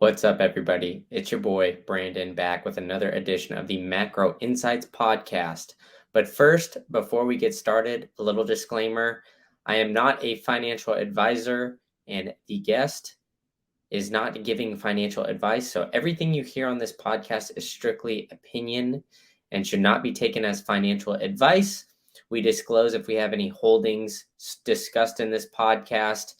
What's up, everybody? It's your boy, Brandon, back with another edition of the Macro Insights podcast. But first, before we get started, a little disclaimer. I am not a financial advisor, and the guest is not giving financial advice. So everything you hear on this podcast is strictly opinion and should not be taken as financial advice. We disclose if we have any holdings discussed in this podcast,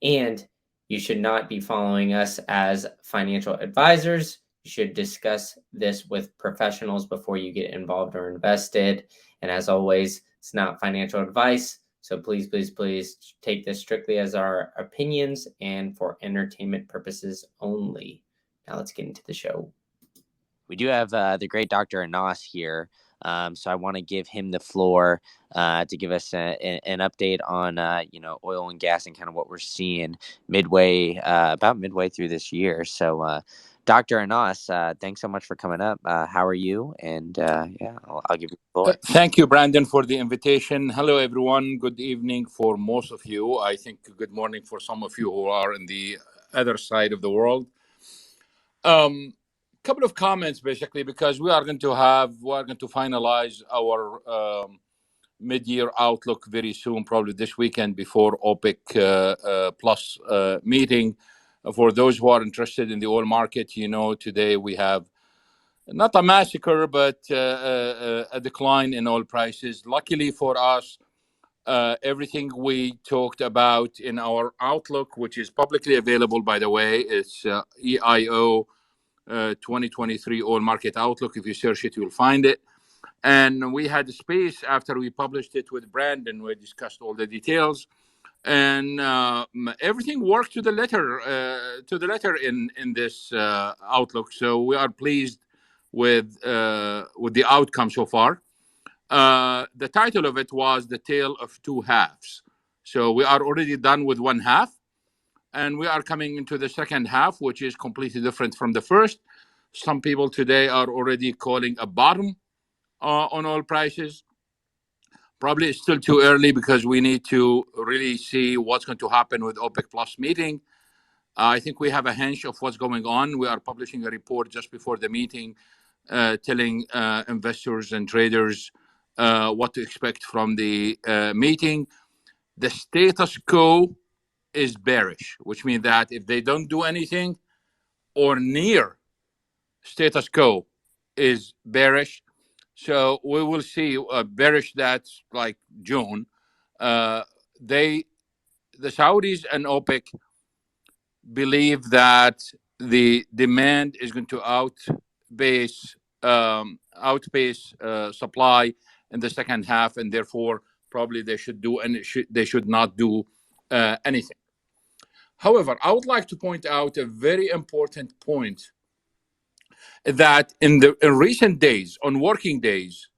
and you should not be following us as financial advisors. You should discuss this with professionals before you get involved or invested. And as always, it's not financial advice. So please take this strictly as our opinions and for entertainment purposes only. Now let's get into the show. We do have the great Dr. Anas here. So I want to give him the floor to give us an update on, oil and gas and kind of what we're seeing about midway through this year. So, Dr. Anas, thanks so much for coming up. How are you? And I'll give you the floor. Thank you, Brandon, for the invitation. Hello, everyone. Good evening for most of you. I think good morning for some of you who are in the other side of the world. Couple of comments, basically, because we are going to finalize our mid-year outlook very soon, probably this weekend before OPEC plus meeting. For those who are interested in the oil market, today we have not a massacre, but a decline in oil prices. Luckily for us, everything we talked about in our outlook, which is publicly available, by the way, it's EIO 2023 oil market outlook. If you search it, you'll find it. And we had space after we published it with Brandon. We discussed all the details, and everything worked to the letter in this outlook. So we are pleased with the outcome so far. The title of it was The Tale of Two Halves. So we are already done with one half, and we are coming into the second half, which is completely different from the first. Some people today are already calling a bottom on oil prices. Probably it's still too early because we need to really see what's going to happen with OPEC Plus meeting. I think we have a hunch of what's going on. We are publishing a report just before the meeting telling investors and traders what to expect from the meeting. The status quo is bearish, which means that if they don't do anything or near status quo is bearish. So we will see bearish, that's like June. The Saudis and OPEC believe that the demand is going to outpace supply in the second half, and therefore probably they should not do anything. However, I would like to point out a very important point, that in recent days, on working days,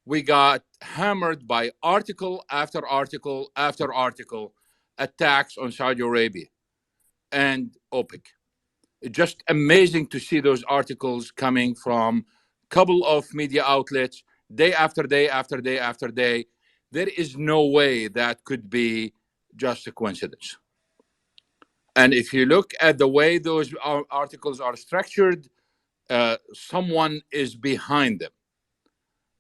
we got hammered by article after article after article, attacks on Saudi Arabia and OPEC. It's just amazing to see those articles coming from a couple of media outlets, day after day after day after day. There is no way that could be just a coincidence. And if you look at the way those articles are structured, someone is behind them.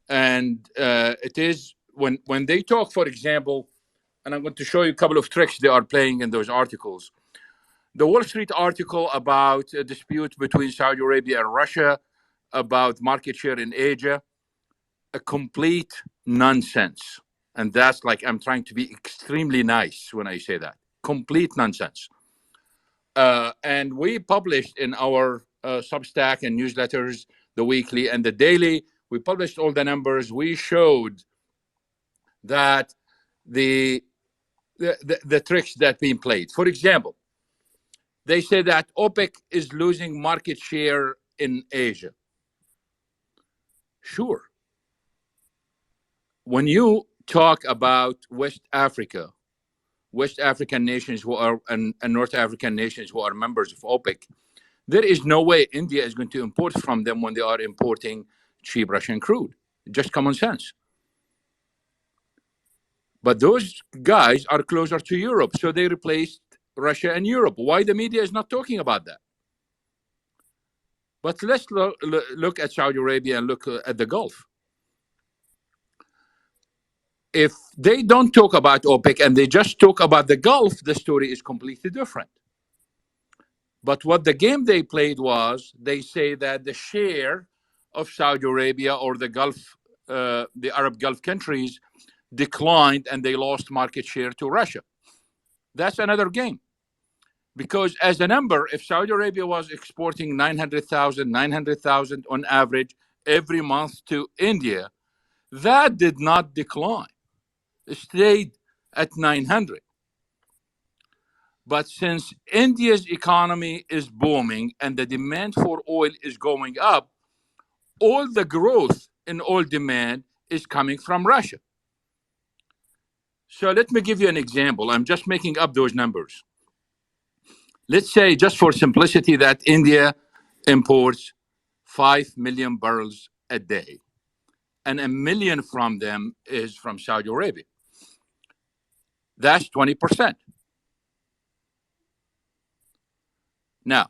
And it is when they talk, for example, and I'm going to show you a couple of tricks they are playing in those articles. The Wall Street article about a dispute between Saudi Arabia and Russia about market share in Asia, a complete nonsense. And that's like, I'm trying to be extremely nice when I say that. Complete nonsense. And we published in our Substack and newsletters, the weekly and the daily, we published all the numbers. We showed that the tricks that being played. For example, they say that OPEC is losing market share in Asia. Sure. When you talk about West African nations who are and North African nations who are members of OPEC, there is no way India is going to import from them when they are importing cheap Russian crude. Just common sense. But those guys are closer to Europe, so they replaced Russia and Europe. Why the media is not talking about that? But let's look at Saudi Arabia and look at the Gulf. If they don't talk about OPEC and they just talk about the Gulf, the story is completely different. But what the game they played was they say that the share of Saudi Arabia or the Gulf, the Arab Gulf countries declined and they lost market share to Russia. That's another game. Because as a number, if Saudi Arabia was exporting 900,000 on average every month to India, that did not decline. It stayed at 900. But since India's economy is booming and the demand for oil is going up, all the growth in oil demand is coming from Russia. So let me give you an example. I'm just making up those numbers. Let's say, just for simplicity, that India imports 5 million barrels a day, and 1 million from them is from Saudi Arabia. That's 20%. Now,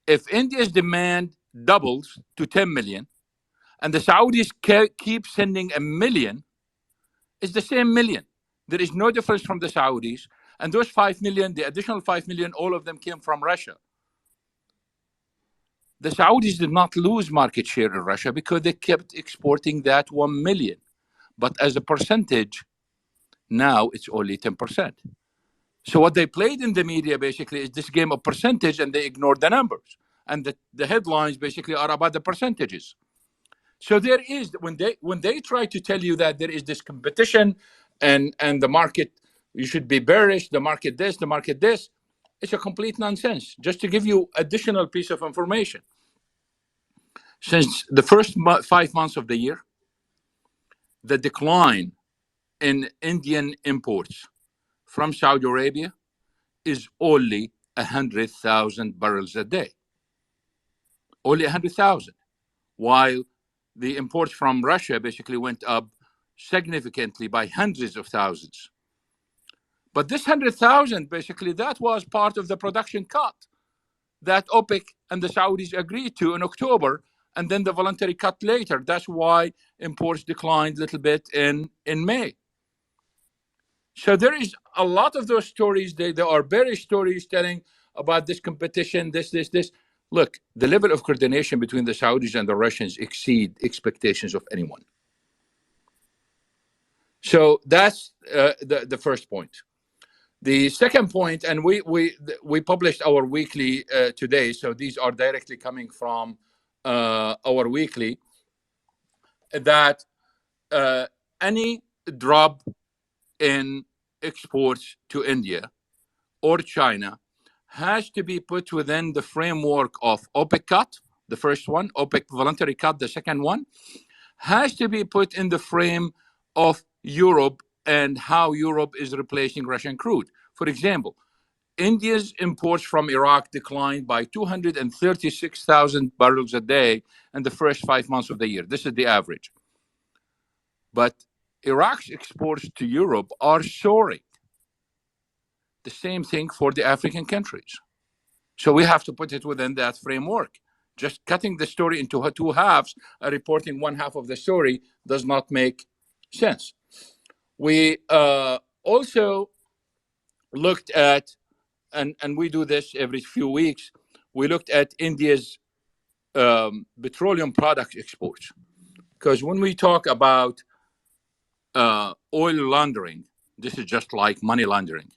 if India's demand doubles to 10 million, and the Saudis keep sending 1 million, it's the same million. There is no difference from the Saudis. And those 5 million, the additional 5 million, all of them came from Russia. The Saudis did not lose market share in Russia because they kept exporting that 1 million. But as a percentage, now it's only 10%. So what they played in the media basically is this game of percentage, and they ignored the numbers. And the headlines basically are about the percentages. So there is, when they try to tell you that there is this competition and the market, you should be bearish, the market this, the market this, it's a complete nonsense. Just to give you additional piece of information. Since the first 5 months of the year, the decline in Indian imports from Saudi Arabia is only 100,000 barrels a day. Only 100,000. While the imports from Russia basically went up significantly by hundreds of thousands. But this 100,000, basically, that was part of the production cut that OPEC and the Saudis agreed to in October, and then the voluntary cut later. That's why imports declined a little bit in May. So there is a lot of those stories. There are bearish stories telling about this competition, this. Look, the level of coordination between the Saudis and the Russians exceed expectations of anyone. So that's the first point. The second point, and we published our weekly today, so these are directly coming from our weekly, that any drop in exports to India or China has to be put within the framework of OPEC cut, the first one, OPEC voluntary cut, the second one, has to be put in the frame of Europe and how Europe is replacing Russian crude. For example, India's imports from Iraq declined by 236,000 barrels a day in the first 5 months of the year. This is the average. But Iraq's exports to Europe are soaring. The same thing for the African countries. So we have to put it within that framework. Just cutting the story into two halves, reporting one half of the story does not make sense. We also looked at, and we do this every few weeks, we looked at India's petroleum product exports. Because when we talk about oil laundering, this is just like money laundering.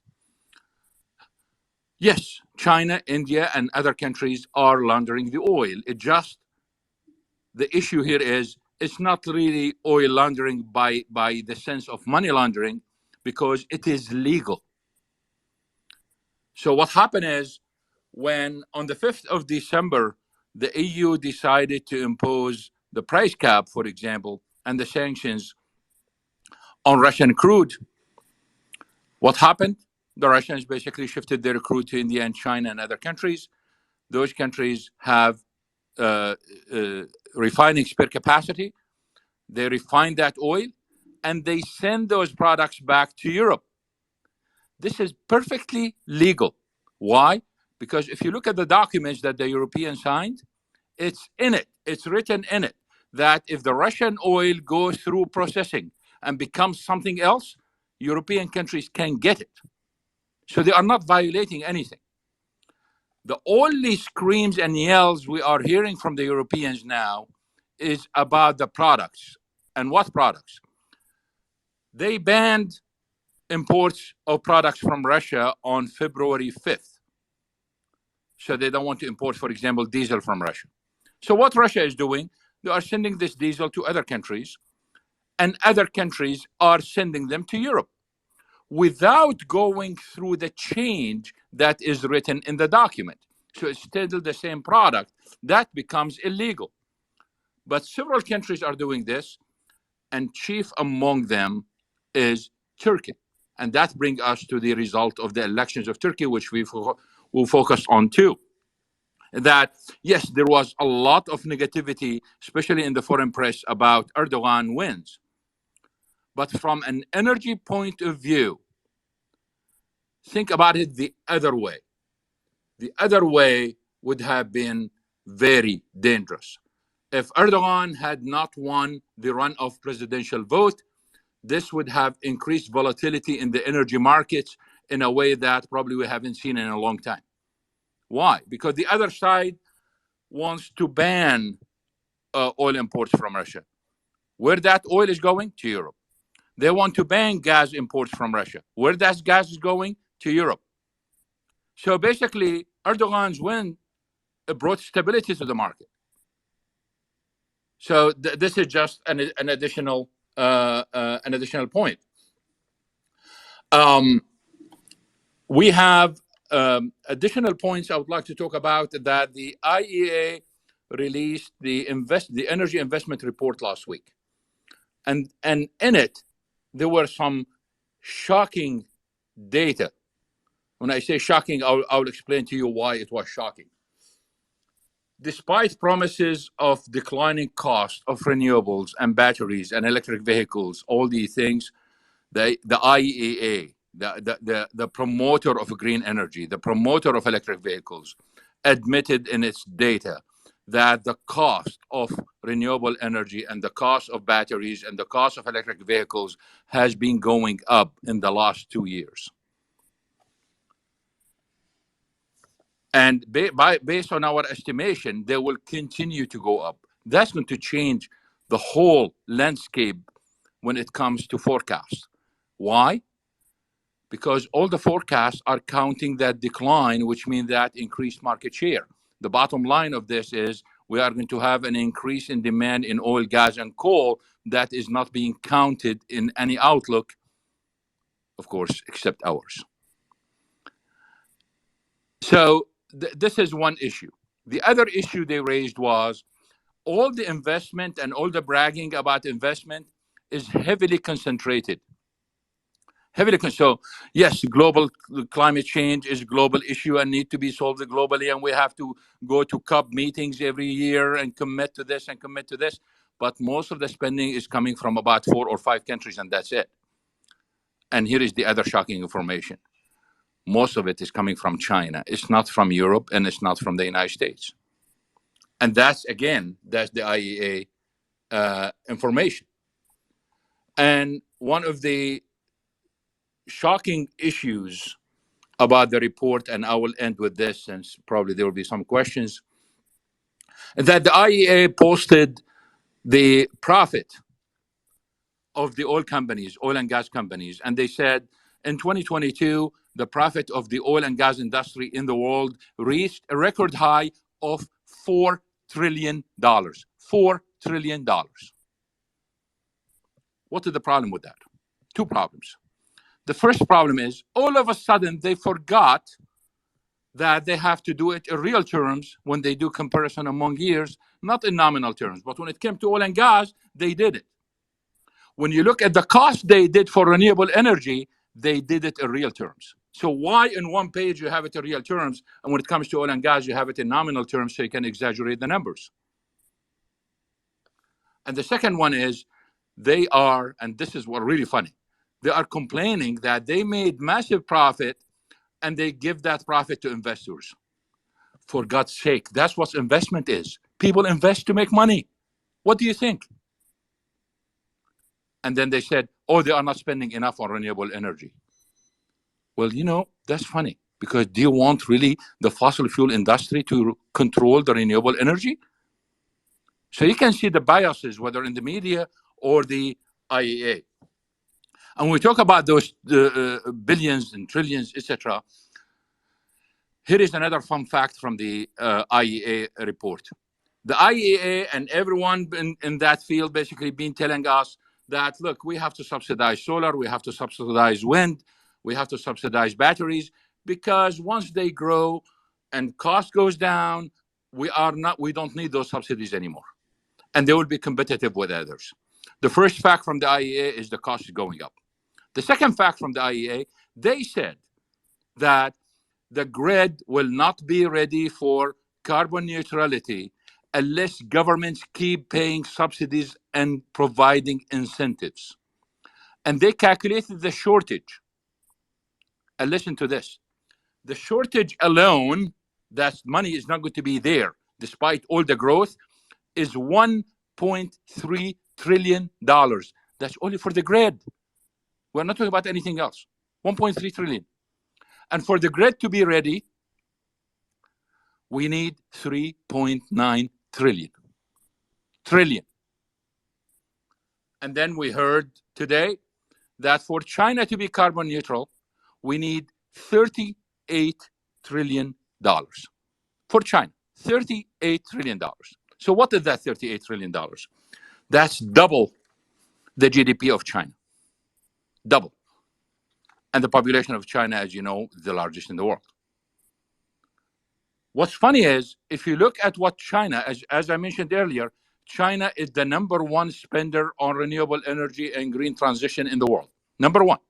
Yes, China, India, and other countries are laundering the oil. The issue here is it's not really oil laundering by the sense of money laundering, because it is legal. So what happened is, when on the 5th of December, the EU decided to impose the price cap, for example, and the sanctions on Russian crude, what happened? The Russians basically shifted their crude to India and China and other countries. Those countries have refining spare capacity. They refine that oil and they send those products back to Europe. This is perfectly legal. Why? Because if you look at the documents that the Europeans signed, It's in it. It's written in it that if the Russian oil goes through processing and becomes something else, European countries can get it. So they are not violating anything. The only screams and yells we are hearing from the Europeans now is about the products. And what products? They banned imports of products from Russia on February 5th. So they don't want to import, for example, diesel from Russia. So what Russia is doing, they are sending this diesel to other countries, and other countries are sending them to Europe without going through the change that is written in the document. So it's still the same product. That becomes illegal. But several countries are doing this, and chief among them is Turkey. And that brings us to the result of the elections of Turkey, which we will focus on too. That, yes, there was a lot of negativity, especially in the foreign press, about Erdogan wins. But from an energy point of view, think about it the other way. The other way would have been very dangerous. If Erdogan had not won the runoff presidential vote, this would have increased volatility in the energy markets in a way that probably we haven't seen in a long time. Why? Because the other side wants to ban oil imports from Russia. Where that oil is going? To Europe. They want to ban gas imports from Russia. Where that gas is going? To Europe. So basically, Erdogan's win brought stability to the market. So this is just an additional point. We have additional points I would like to talk about that the IEA released the energy investment report last week, and in it there were some shocking data. When I say shocking, I'll explain to you why it was shocking. Despite promises of declining cost of renewables and batteries and electric vehicles, all these things, the IEA, the promoter of green energy, the promoter of electric vehicles, admitted in its data that the cost of renewable energy and the cost of batteries and the cost of electric vehicles has been going up in the last 2 years. And based on our estimation, they will continue to go up. That's going to change the whole landscape when it comes to forecasts. Why? Because all the forecasts are counting that decline, which means that increased market share. The bottom line of this is we are going to have an increase in demand in oil, gas, and coal that is not being counted in any outlook, of course, except ours. So this is one issue. The other issue they raised was all the investment and all the bragging about investment is heavily concentrated. So yes, global climate change is a global issue and need to be solved globally, and we have to go to COP meetings every year and commit to this and commit to this. But most of the spending is coming from about 4 or 5 countries, and that's it. And here is the other shocking information. Most of it is coming from China. It's not from Europe, and it's not from the United States. And that's the IEA information. And one of the shocking issues about the report, and I will end with this since probably there will be some questions, that the IEA posted the profit of the oil and gas companies, and they said in 2022, the profit of the oil and gas industry in the world reached a record high of $4 trillion. $4 trillion. What is the problem with that? 2 problems. The first problem is all of a sudden they forgot that they have to do it in real terms when they do comparison among years, not in nominal terms. But when it came to oil and gas, they did it. When you look at the cost they did for renewable energy, they did it in real terms. So why in one page you have it in real terms, and when it comes to oil and gas, you have it in nominal terms so you can exaggerate the numbers? And the second one is they are, and this is what really funny, they are complaining that they made massive profit and they give that profit to investors. For God's sake, that's what investment is. People invest to make money. What do you think? And then they said, oh, they are not spending enough on renewable energy. Well, that's funny, because do you want really the fossil fuel industry to control the renewable energy? So you can see the biases, whether in the media or the IEA. And when we talk about those billions and trillions, etc., here is another fun fact from the IEA report. The IEA and everyone in that field basically been telling us that, look, we have to subsidize solar, we have to subsidize wind, we have to subsidize batteries, because once they grow and cost goes down, we don't need those subsidies anymore. And they will be competitive with others. The first fact from the IEA is the cost is going up. The second fact from the IEA, they said that the grid will not be ready for carbon neutrality unless governments keep paying subsidies and providing incentives. And they calculated the shortage. And listen to this. The shortage alone, that money is not going to be there despite all the growth, is $1.3 trillion. That's only for the grid. We're not talking about anything else. 1.3 trillion. And for the grid to be ready, we need 3.9 trillion. And then we heard today that for China to be carbon neutral, we need $38 trillion. For China, $38 trillion. So what is that $38 trillion? That's double the GDP of China. Double. And the population of China, as you know, is the largest in the world. What's funny is, if you look at what China, as I mentioned earlier, China is the number one spender on renewable energy and green transition in the world. Number one.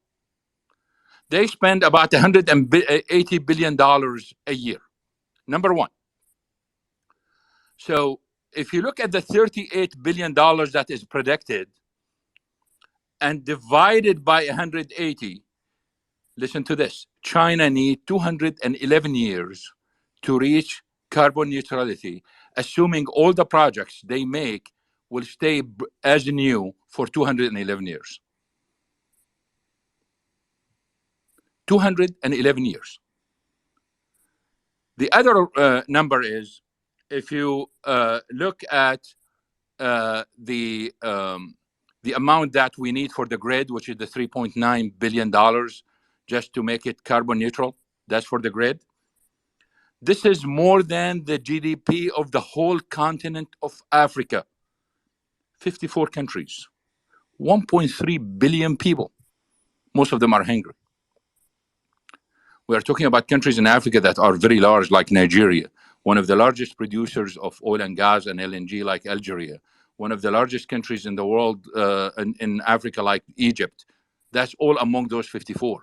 They spend about $180 billion a year. Number one. So if you look at the $38 billion that is predicted and divided by 180, listen to this. China needs 211 years to reach carbon neutrality, assuming all the projects they make will stay as new for 211 years. 211 years. The other number is, if you look at the amount that we need for the grid, which is the $3.9 billion just to make it carbon neutral, that's for the grid. This is more than the GDP of the whole continent of Africa. 54 countries, 1.3 billion people. Most of them are hungry. We are talking about countries in Africa that are very large, like Nigeria, one of the largest producers of oil and gas and LNG, like Algeria, one of the largest countries in the world in Africa, like Egypt. That's all among those 54.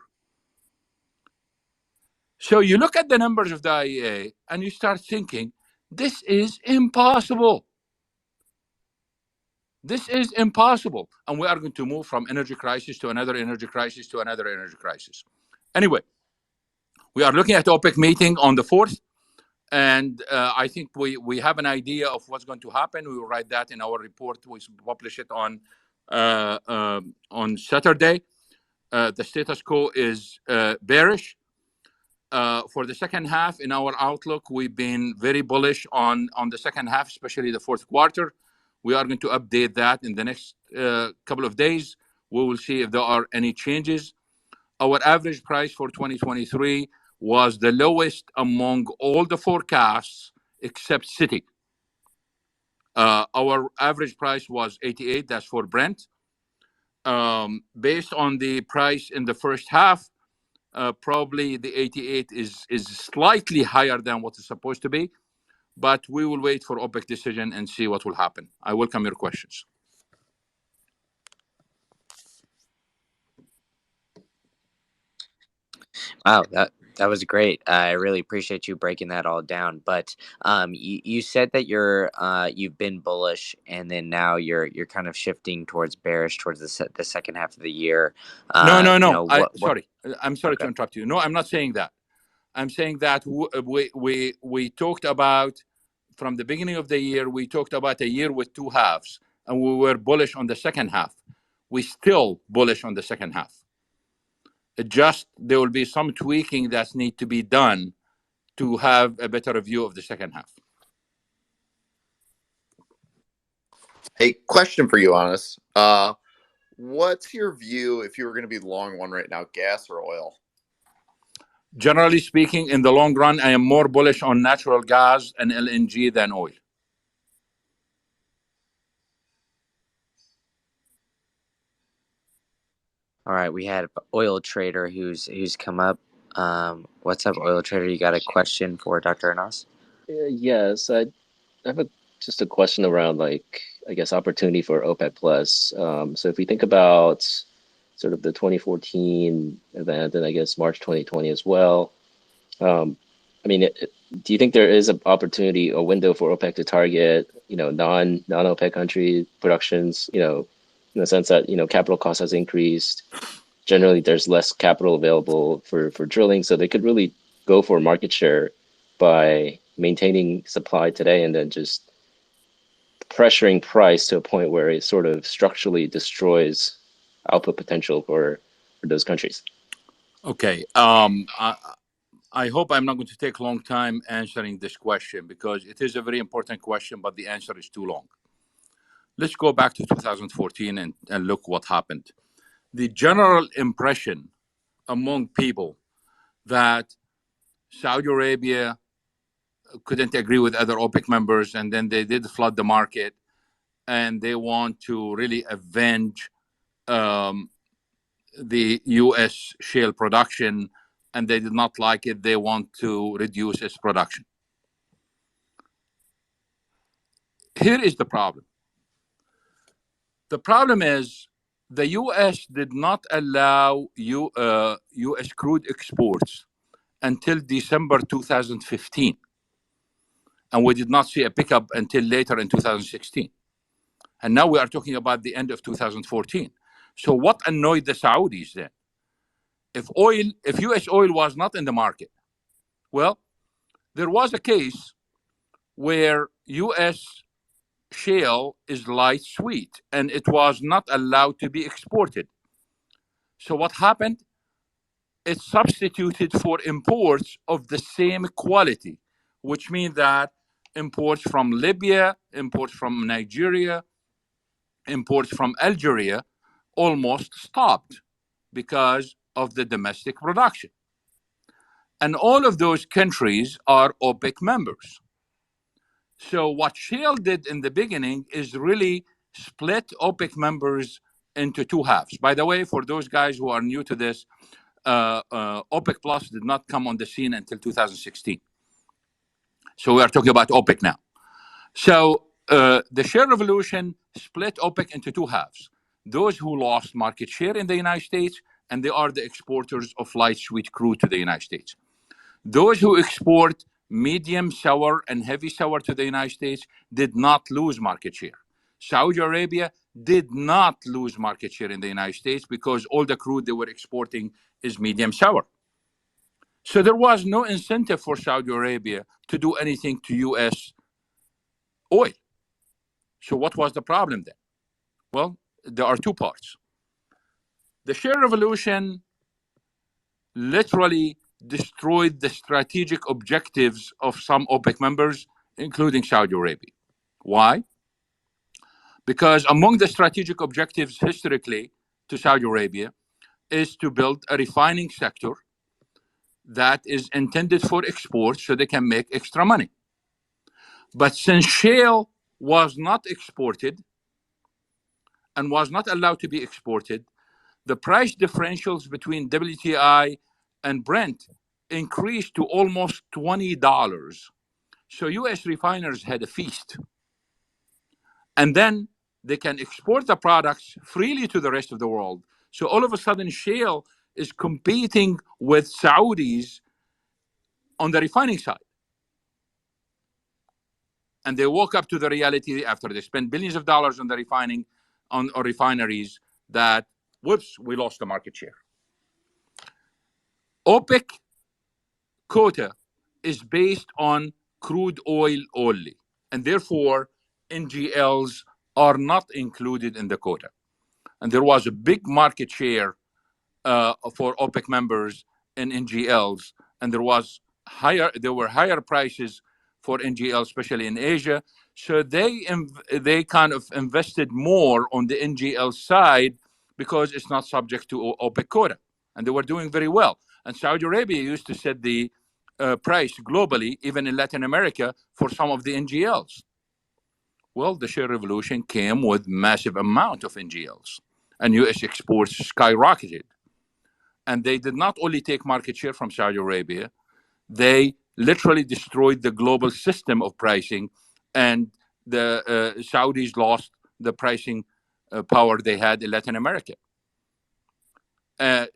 So you look at the numbers of the IEA and you start thinking, this is impossible. This is impossible. And we are going to move from energy crisis to another energy crisis to another energy crisis. Anyway, we are looking at the OPEC meeting on the 4th. And I think we have an idea of what's going to happen. We will write that in our report. We publish it on Saturday. The status quo is bearish. For the second half, in our outlook, we've been very bullish on the second half, especially the fourth quarter. We are going to update that in the next couple of days. We will see if there are any changes. Our average price for 2023 was the lowest among all the forecasts except Citi. Our average price was 88, that's for Brent. Based on the price in the first half, probably the 88 is slightly higher than what it's supposed to be, but we will wait for OPEC decision and see what will happen. I welcome your questions. Wow, that was great. I really appreciate you breaking that all down. But you said that you've been bullish, and then now you're kind of shifting towards bearish towards the second half of the year. No. Sorry, I'm sorry to interrupt you. No, I'm not saying that. I'm saying that we talked about from the beginning of the year, we talked about a year with two halves, and we were bullish on the second half. We still bullish on the second half. It just there will be some tweaking that need to be done to have a better view of the second half. Hey, question for you, Anas. What's your view if you were going to be long one right now, gas or oil? Generally speaking, in the long run, I am more bullish on natural gas and LNG than oil. All right, we had Oil Trader who's come up. What's up, Oil Trader? You got a question for Dr. Anas? Yes, I have just a question around, like, I guess, opportunity for OPEC Plus. So if we think about sort of the 2014 event and I guess March 2020 as well, I mean, do you think there is an opportunity, a window for OPEC to target, non-OPEC country productions, in the sense that, capital cost has increased. Generally, there's less capital available for drilling, so they could really go for market share by maintaining supply today and then just pressuring price to a point where it sort of structurally destroys output potential for those countries. Okay. I hope I'm not going to take a long time answering this question because it is a very important question, but the answer is too long. Let's go back to 2014 and look what happened. The general impression among people that Saudi Arabia couldn't agree with other OPEC members, and then they did flood the market, and they want to really avenge the U.S. shale production, and they did not like it. They want to reduce its production. Here is the problem. The problem is the U.S. did not allow U.S. crude exports until December 2015. And we did not see a pickup until later in 2016. And now we are talking about the end of 2014. So what annoyed the Saudis then? If U.S. oil was not in the market, well, there was a case where U.S. shale is light sweet and it was not allowed to be exported. So what happened? It substituted for imports of the same quality, which means that imports from Libya, imports from Nigeria, imports from Algeria almost stopped because of the domestic production. And all of those countries are OPEC members. So what shale did in the beginning is really split OPEC members into two halves. By the way, for those guys who are new to this, OPEC Plus did not come on the scene until 2016. So we are talking about OPEC now. So the shale revolution split OPEC into two halves. Those who lost market share in the United States, and they are the exporters of light sweet crude to the United States. Those who export medium sour and heavy sour to the United States did not lose market share. Saudi Arabia did not lose market share in the United States because all the crude they were exporting is medium sour. So there was no incentive for Saudi Arabia to do anything to U.S. oil. So what was the problem then? Well, there are two parts. The shale revolution literally destroyed the strategic objectives of some OPEC members, including Saudi Arabia. Why? Because among the strategic objectives historically to Saudi Arabia is to build a refining sector that is intended for export so they can make extra money. But since shale was not exported and was not allowed to be exported, the price differentials between WTI and Brent increased to almost $20. So US refiners had a feast. And then they can export the products freely to the rest of the world. So all of a sudden, shale is competing with Saudis on the refining side. And they woke up to the reality after they spent billions of dollars on the refining, on refineries, that, whoops, we lost the market share. OPEC quota is based on crude oil only. and therefore NGLs are not included in the quota. And there was a big market share for OPEC members in NGLs, and there were higher prices for NGL, especially in Asia. So they kind of invested more on the NGL side because it's not subject to OPEC quota, and they were doing very well. And Saudi Arabia used to set the price globally, even in Latin America, for some of the NGLs. Well, the shale revolution came with massive amount of NGLs, and U.S. exports skyrocketed. And they did not only take market share from Saudi Arabia, they literally destroyed the global system of pricing, and the Saudis lost the pricing power they had in Latin America.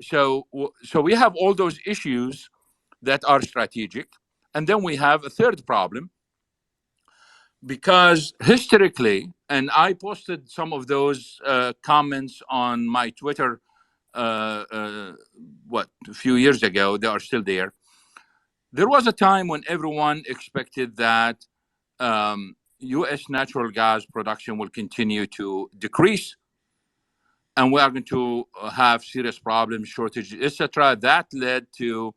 So we have all those issues that are strategic. And then we have a third problem, because historically, and I posted some of those comments on my Twitter a few years ago. They are still there. There was a time when everyone expected that U.S. natural gas production will continue to decrease, and we are going to have serious problems, shortages, etc. That led to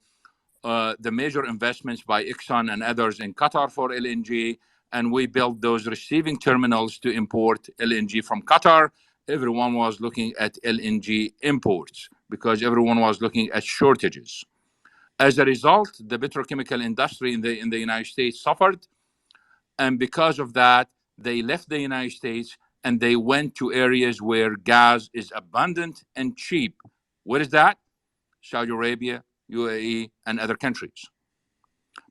the major investments by Exxon and others in Qatar for LNG, and we built those receiving terminals to import LNG from Qatar. Everyone was looking at LNG imports because everyone was looking at shortages. As a result, the petrochemical industry in the United States suffered, and because of that, they left the United States and they went to areas where gas is abundant and cheap. What is that? Saudi Arabia, UAE, and other countries.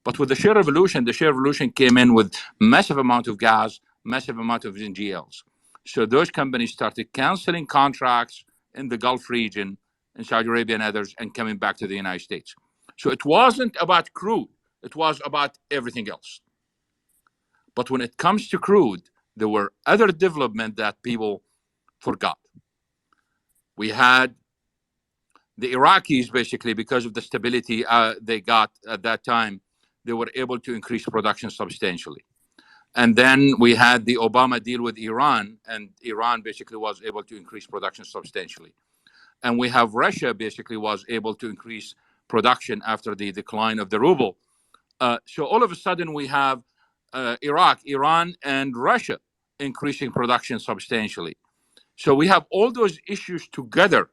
But with the shale revolution came in with massive amount of gas, massive amount of NGLs. So those companies started canceling contracts in the Gulf region, in Saudi Arabia and others, and coming back to the United States. So it wasn't about crude, it was about everything else. But when it comes to crude, there were other developments that people forgot. We had the Iraqis, basically, because of the stability they got at that time, they were able to increase production substantially. And then we had the Obama deal with Iran, and Iran basically was able to increase production substantially. And we have Russia basically was able to increase production after the decline of the ruble. So all of a sudden we have Iraq, Iran, and Russia increasing production substantially. So we have all those issues together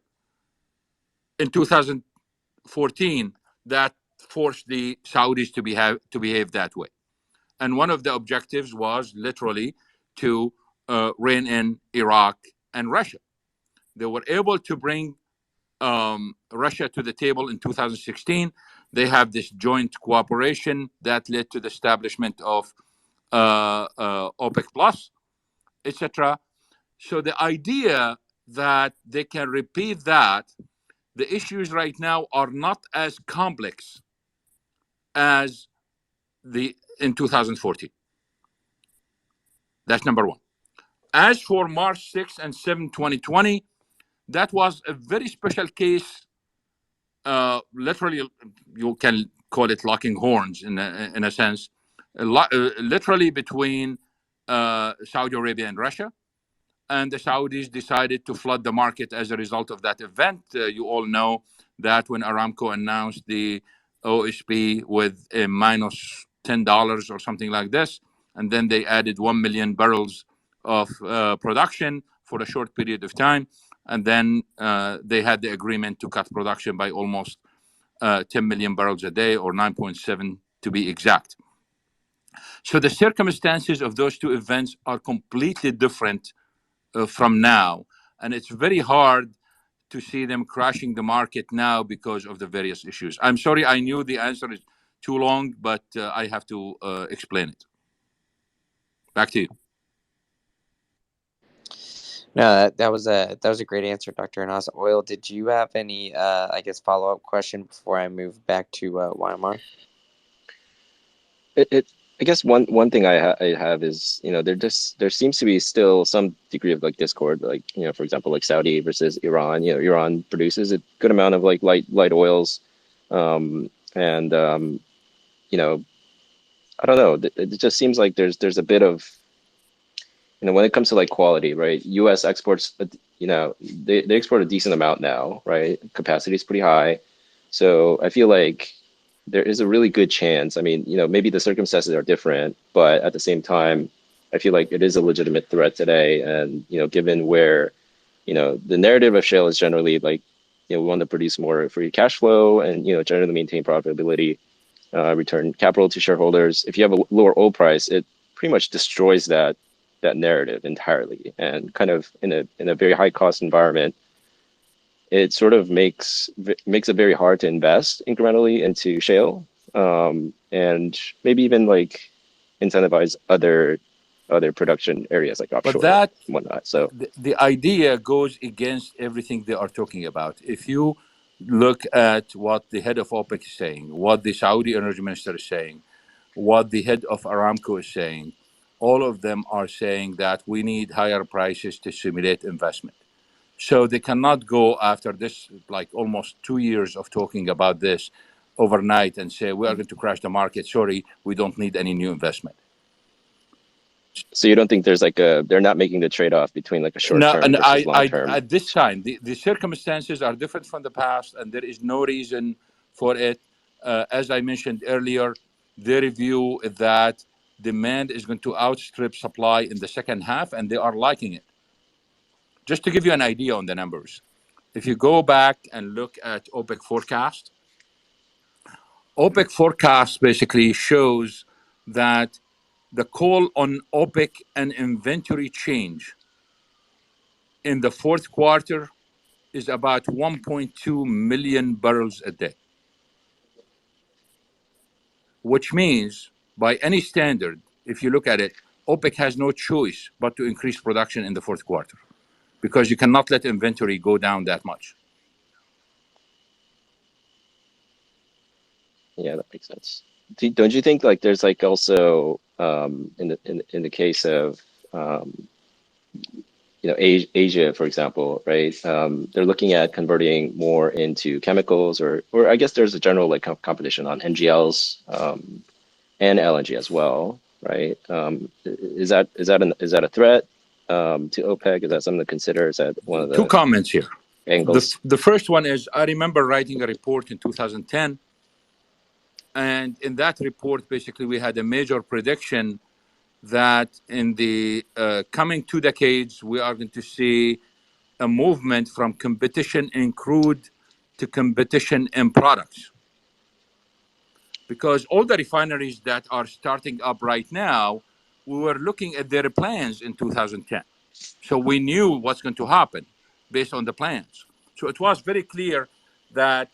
in 2014 that forced the Saudis to behave that way. And one of the objectives was literally to rein in Iraq and Russia. They were able to bring Russia to the table in 2016. They have this joint cooperation that led to the establishment of OPEC Plus, etc. So the idea that they can repeat that, the issues right now are not as complex as in 2014. That's number one. As for March 6 and 7, 2020, that was a very special case. Literally, you can call it locking horns in a sense, literally between Saudi Arabia and Russia. And the Saudis decided to flood the market as a result of that event. You all know that when Aramco announced the OSP with a minus $10 or something like this, and then they added 1 million barrels of production for a short period of time. And then they had the agreement to cut production by almost 10 million barrels a day, or 9.7 to be exact. So the circumstances of those two events are completely different from now. And it's very hard to see them crashing the market now because of the various issues. I'm sorry, I knew the answer is too long, but I have to explain it. Back to you. No, that was a great answer, Dr. Anas. Oil, did you have any follow-up question before I move back to Weimar? I guess one thing I have is, there seems to be still some degree of discord, for example, Saudi versus Iran. Iran produces a good amount of light oils, and I don't know. It just seems like there's a bit of, when it comes to like quality, right? U.S. exports, they export a decent amount now, right? Capacity is pretty high. So I feel like there is a really good chance. I mean, maybe the circumstances are different, but at the same time, I feel like it is a legitimate threat today. And, given where, the narrative of shale is generally like, we want to produce more free cash flow and, generally maintain profitability, return capital to shareholders. If you have a lower oil price, it pretty much destroys that narrative entirely. And kind of in a very high cost environment, it sort of makes it very hard to invest incrementally into shale, and maybe even like incentivize other production areas like But offshore that and whatnot. So the idea goes against everything they are talking about. If you look at what the head of OPEC is saying, what the Saudi energy minister is saying, what the head of Aramco is saying, all of them are saying that we need higher prices to stimulate investment. So they cannot go after this, like almost 2 years of talking about this overnight and say, we are going to crash the market. Sorry, we don't need any new investment. you don't think there's like they're not making the trade-off between like a short No, term and versus long term? at this time, the circumstances are different from the past, and there is no reason for it. As I mentioned earlier, their review is that demand is going to outstrip supply in the second half, and they are liking it. Just to give you an idea on the numbers, if you go back and look at OPEC forecast basically shows that the call on OPEC and inventory change in the fourth quarter is about 1.2 million barrels a day, which means by any standard, if you look at it, OPEC has no choice but to increase production in the fourth quarter because you cannot let inventory go down that much. Yeah, that makes sense. Don't you think like there's like also in the case of Asia, for example, right? They're looking at converting more into chemicals, or I guess there's a general like competition on NGLs and LNG as well, right? Is that a threat to OPEC? Is that something to consider? Is that one of Two the comments here. angles? The first one is I remember writing a report in 2010. And in that report, basically, we had a major prediction that in the coming 2 decades, we are going to see a movement from competition in crude to competition in products. Because all the refineries that are starting up right now, we were looking at their plans in 2010. So we knew what's going to happen based on the plans. So it was very clear that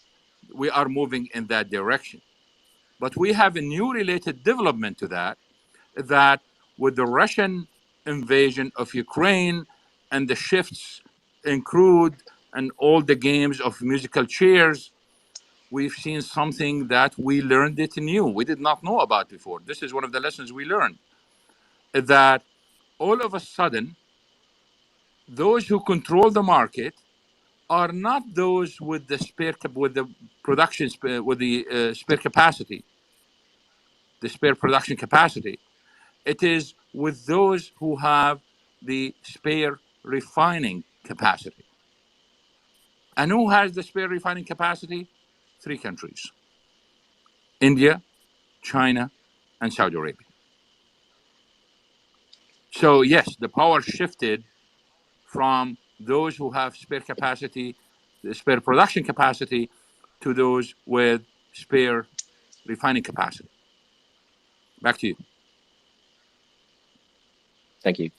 we are moving in that direction. But we have a new related development to that with the Russian invasion of Ukraine and the shifts in crude and all the games of musical chairs, we've seen something that we learned it new. We did not know about before. This is one of the lessons we learned, that all of a sudden, those who control the market are not those with the with the production, with the spare capacity, the spare production capacity. It is with those who have the spare refining capacity. And who has the spare refining capacity? 3 countries: India, China, and Saudi Arabia. So, yes, the power shifted from those who have spare capacity, the spare production capacity, to those with spare refining capacity. Back to you. Thank you.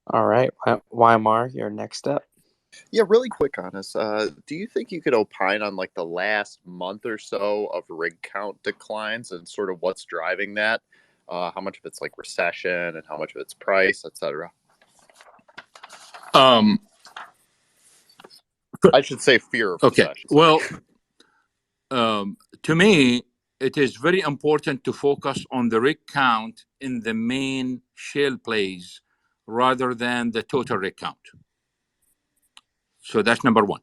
All right, Weimar, you're next up. Yeah, really quick on this. Do you think you could opine on like the last month or so of rig count declines and sort of what's driving that? How much of it's like recession and how much of it's price, etc.? I should say fear of Okay. recession. Well, to me, it is very important to focus on the rig count in the main shale plays rather than the total rig count. So that's number one.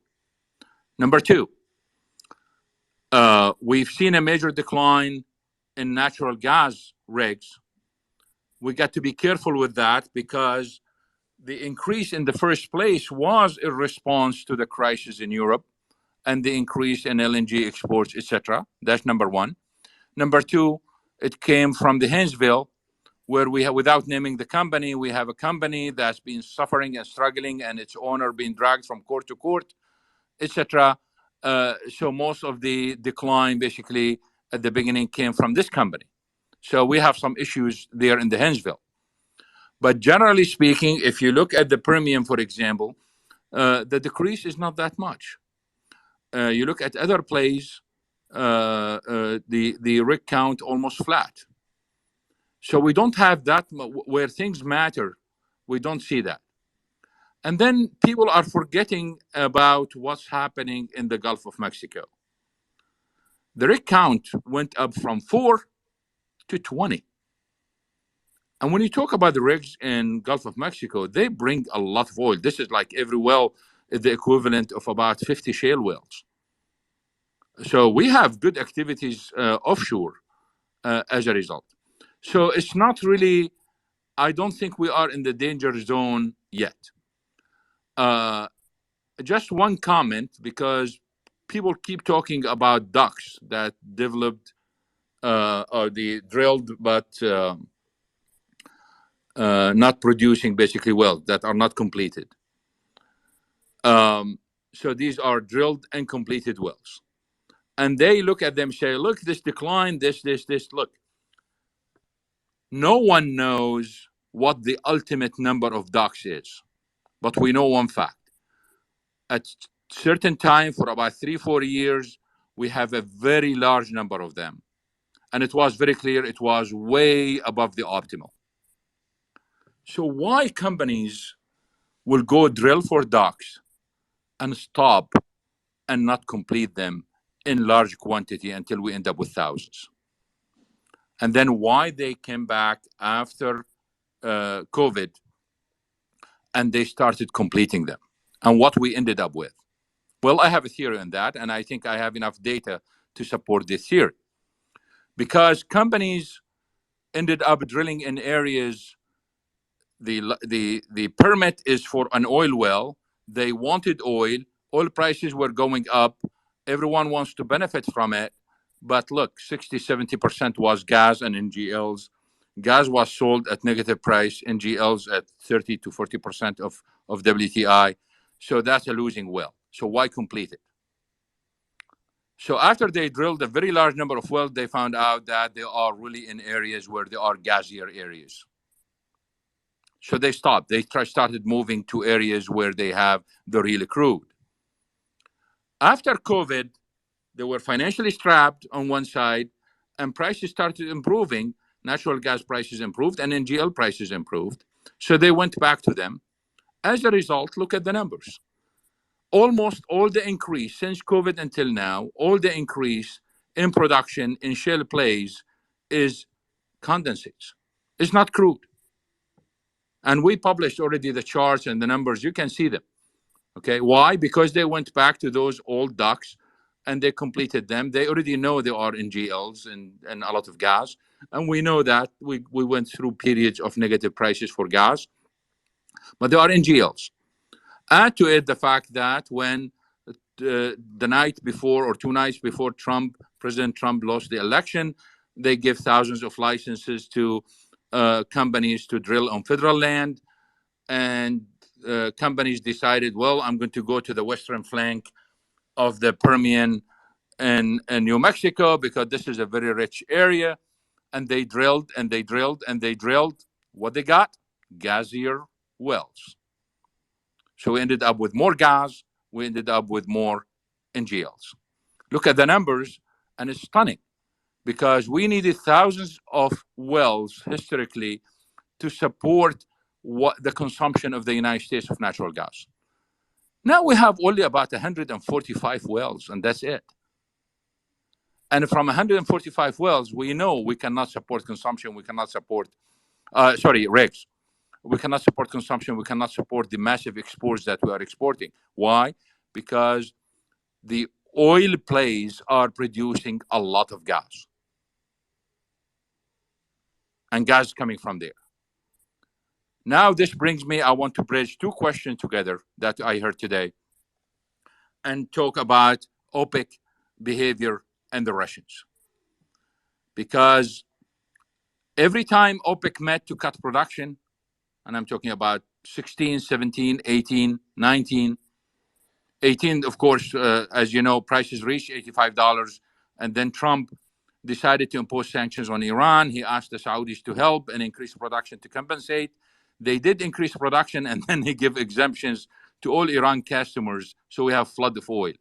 Number two, we've seen a major decline in natural gas rigs, we got to be careful with that because the increase in the first place was in response to the crisis in Europe and the increase in LNG exports, etc. That's number one. Number two, it came from the Haynesville, where we have, without naming the company, we have a company that's been suffering and struggling, and its owner being dragged from court to court, etc. So most of the decline, basically, at the beginning, came from this company. So we have some issues there in the Haynesville. But generally speaking, if you look at the Permian, for example, the decrease is not that much. You look at other plays, the rig count almost flat. So we don't have that where things matter. We don't see that. And then people are forgetting about what's happening in the Gulf of Mexico. The rig count went up from 4 to 20. And when you talk about the rigs in Gulf of Mexico, they bring a lot of oil. This is like every well is the equivalent of about 50 shale wells. So we have good activities offshore as a result. So it's not really, I don't think we are in the danger zone yet. Just one comment, because people keep talking about ducks that developed or the drilled but not producing basically wells that are not completed. So these are drilled and completed wells. And they look at them and say, look, this decline, this, look. No one knows what the ultimate number of DUCs is, but we know one fact. At certain time, for about 3-4 years, we have a very large number of them. And it was very clear it was way above the optimal. So why companies will go drill for DUCs and stop and not complete them in large quantity until we end up with thousands? And then why they came back after COVID and they started completing them, and what we ended up with? Well, I have a theory on that, and I think I have enough data to support this theory. Because companies ended up drilling in areas, the permit is for an oil well. They wanted oil prices were going up. Everyone wants to benefit from it. But look, 60-70% was gas and NGLs. Gas was sold at negative price, NGLs at 30 to 40% of WTI. So that's a losing well. So why complete it? So after they drilled a very large number of wells, they found out that they are really in areas where there are gassier areas. So they stopped. They started moving to areas where they have the real crude. After COVID, they were financially strapped on one side, and prices started improving. Natural gas prices improved, and NGL prices improved. So they went back to them. As a result, look at the numbers. Almost all the increase since COVID until now, all the increase in production in shale plays is condensates. It's not crude. And we published already the charts and the numbers. You can see them. Okay, why? Because they went back to those old DUCs and they completed them. They already know there are NGLs and a lot of gas. And we know that we went through periods of negative prices for gas, but there are NGLs. Add to it the fact that when the night before or 2 nights before President Trump lost the election, they give thousands of licenses to companies to drill on federal land. And companies decided, well, I'm going to go to the western flank of the Permian and New Mexico because this is a very rich area. And they drilled and they drilled and they drilled. What they got? Gassier wells. So we ended up with more gas. We ended up with more NGLs. Look at the numbers, and it's stunning because we needed thousands of wells historically to support what the consumption of the United States of natural gas. Now we have only about 145 wells, and that's it. And from 145 wells, we know we cannot support consumption. We cannot support, rigs. We cannot support consumption. We cannot support the massive exports that we are exporting. Why? Because the oil plays are producing a lot of gas. and gas coming from there. Now, this brings me, I want to bridge two questions together that I heard today and talk about OPEC behavior and the Russians. Because every time OPEC met to cut production, and I'm talking about 16, 17, 18, 19, 18, of course, as you know, prices reached $85. And then Trump decided to impose sanctions on Iran. He asked the Saudis to help and increase production to compensate. They did increase production, and then he gave exemptions to all Iran customers. So we have flood of oil,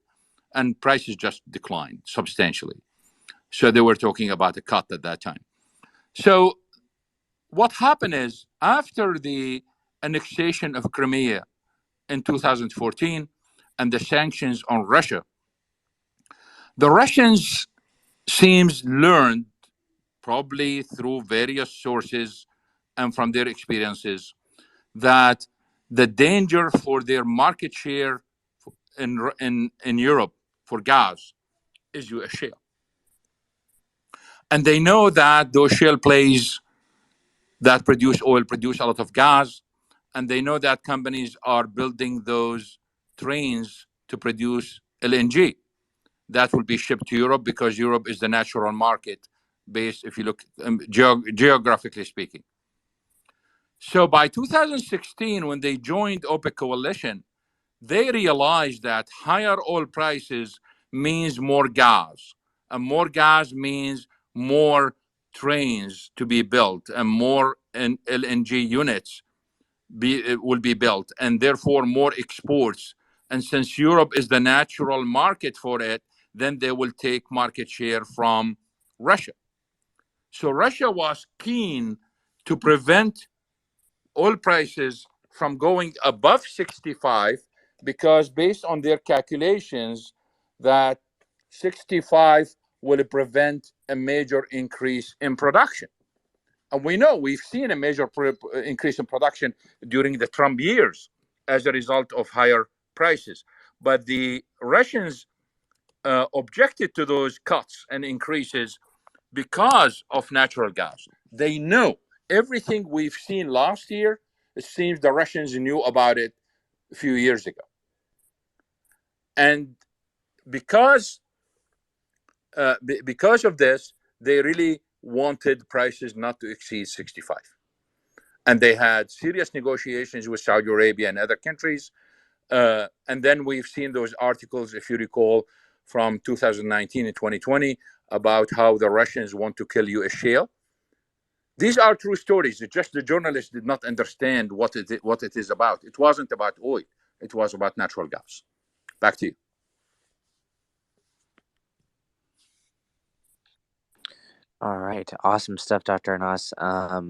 and prices just declined substantially. So they were talking about a cut at that time. So what happened is, after the annexation of Crimea in 2014 and the sanctions on Russia, the Russians seems learned, probably through various sources and from their experiences, that the danger for their market share in Europe for gas is U.S. shale. And they know that those shale plays that produce oil produce a lot of gas, and they know that companies are building those trains to produce LNG that will be shipped to Europe, because Europe is the natural market based, if you look geographically speaking. So by 2016, when they joined OPEC coalition, they realized that higher oil prices means more gas, and more gas means more trains to be built, and more LNG units will be built, and therefore more exports. And since Europe is the natural market for it, then they will take market share from Russia. So Russia was keen to prevent oil prices from going above 65, because based on their calculations, that 65 will prevent a major increase in production. And we know we've seen a major increase in production during the Trump years as a result of higher prices. But the Russians objected to those cuts and increases because of natural gas. They know everything we've seen last year. It seems the Russians knew about it a few years ago. And because of this, they really wanted prices not to exceed 65. And they had serious negotiations with Saudi Arabia and other countries. And then we've seen those articles, if you recall, from 2019 and 2020 about how the Russians want to kill U.S. shale. These are true stories. It's just the journalists did not understand what it is about. It wasn't about oil. It was about natural gas. Back to you. All right. Awesome stuff, Dr. Anas.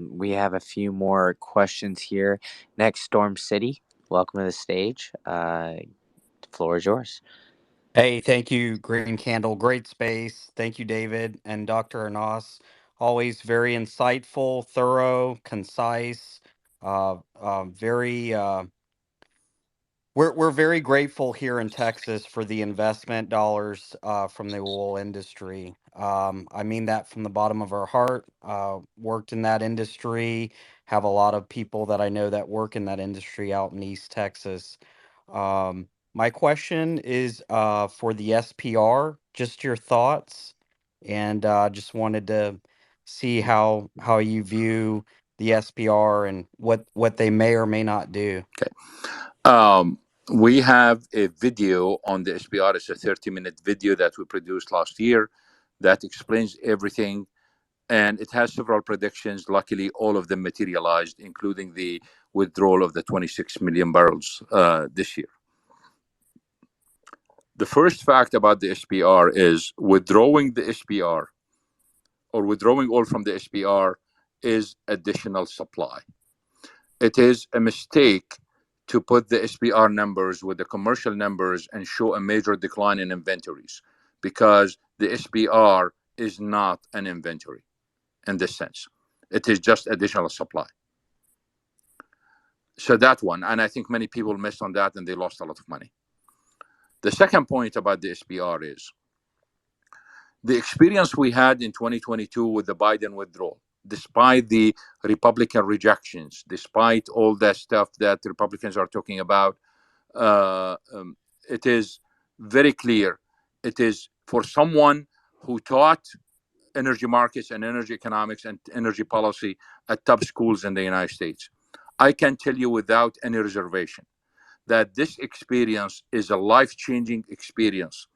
We have a few more questions here. Next, Storm City. Welcome to the stage. The floor is yours. Hey, thank you, Green Candle. Great space. Thank you, David and Dr. Anas. Always very insightful, thorough, concise, very we're very grateful here in Texas for the investment dollars from the oil industry. I mean that from the bottom of our heart. Worked in that industry, have a lot of people that I know that work in that industry out in East Texas. My question is for the SPR, just your thoughts, and just wanted to see how you view the SPR and what they may or may not do. Okay. We have a video on the SPR. It's a 30-minute video that we produced last year that explains everything. And it has several predictions. Luckily, all of them materialized, including the withdrawal of the 26 million barrels this year. The first fact about the SPR is withdrawing the SPR or withdrawing oil from the SPR is additional supply. It is a mistake to put the SPR numbers with the commercial numbers and show a major decline in inventories, because the SPR is not an inventory in this sense. It is just additional supply. So that one, and I think many people missed on that and they lost a lot of money. The second point about the SPR is the experience we had in 2022 with the Biden withdrawal. despite the Republican rejections, despite all that stuff that Republicans are talking about. uh, um, it is very clear. It is for someone who taught energy markets and energy economics and energy policy at top schools in the United States. I can tell you without any reservation that this experience is a life-changing experience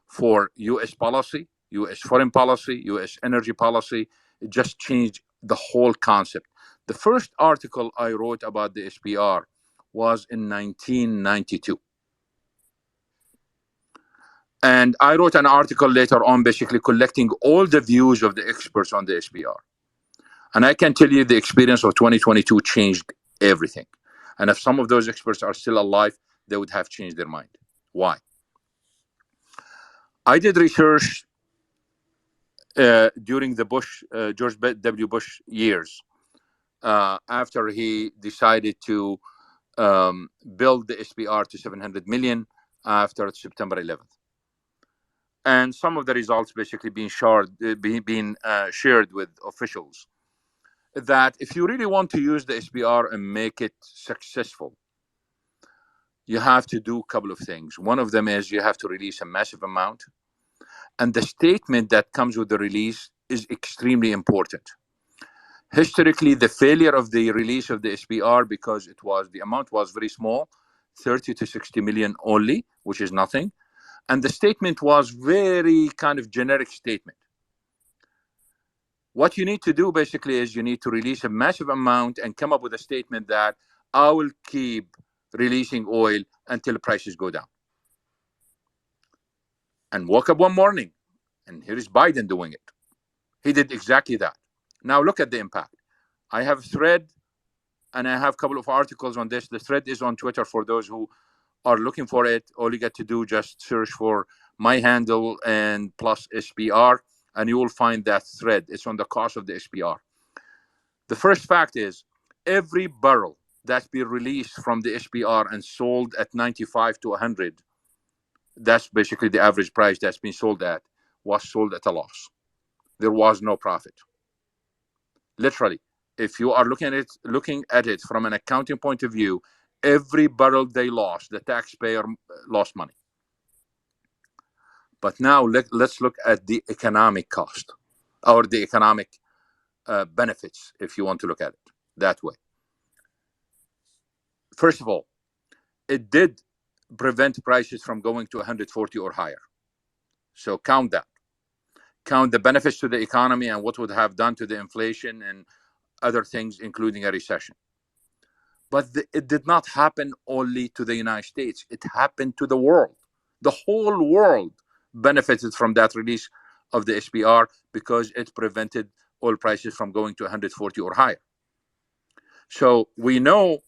for U.S. policy, U.S. foreign policy, U.S. energy policy. It just changed the whole concept. The first article I wrote about the SPR was in 1992. And I wrote an article later on, basically collecting all the views of the experts on the SPR. And I can tell you the experience of 2022 changed everything. And if some of those experts are still alive, they would have changed their mind. Why? I did research during the George W. Bush years, after he decided to build the SPR to 700 million after September 11th. And some of the results basically being shared with officials, that if you really want to use the SPR and make it successful, you have to do a couple of things. One of them is you have to release a massive amount, and the statement that comes with the release is extremely important. Historically, the failure of the release of the SPR, because the amount was very small, 30 to 60 million only, which is nothing. And the statement was very kind of generic statement. What you need to do basically is you need to release a massive amount and come up with a statement that I will keep releasing oil until prices go down. And woke up one morning, and here is Biden doing it. He did exactly that. Now look at the impact. I have a thread, and I have a couple of articles on this. The thread is on Twitter for those who are looking for it. All you got to do, just search for my handle and plus SPR, and you will find that thread. It's on the cost of the SPR. The first fact is every barrel that's been released from the SPR and sold at 95 to 100, that's basically the average price that's been sold at, was sold at a loss. There was no profit. Literally, if you are looking at it from an accounting point of view, every barrel they lost, the taxpayer lost money. But now let's look at the economic cost, or the economic benefits, if you want to look at it that way. First of all, it did prevent prices from going to 140 or higher. So count that. Count the benefits to the economy and what would have done to the inflation and other things, including a recession. But it did not happen only to the United States. It happened to the world. The whole world benefited from that release of the SPR because it prevented oil prices from going to 140 or higher. So we know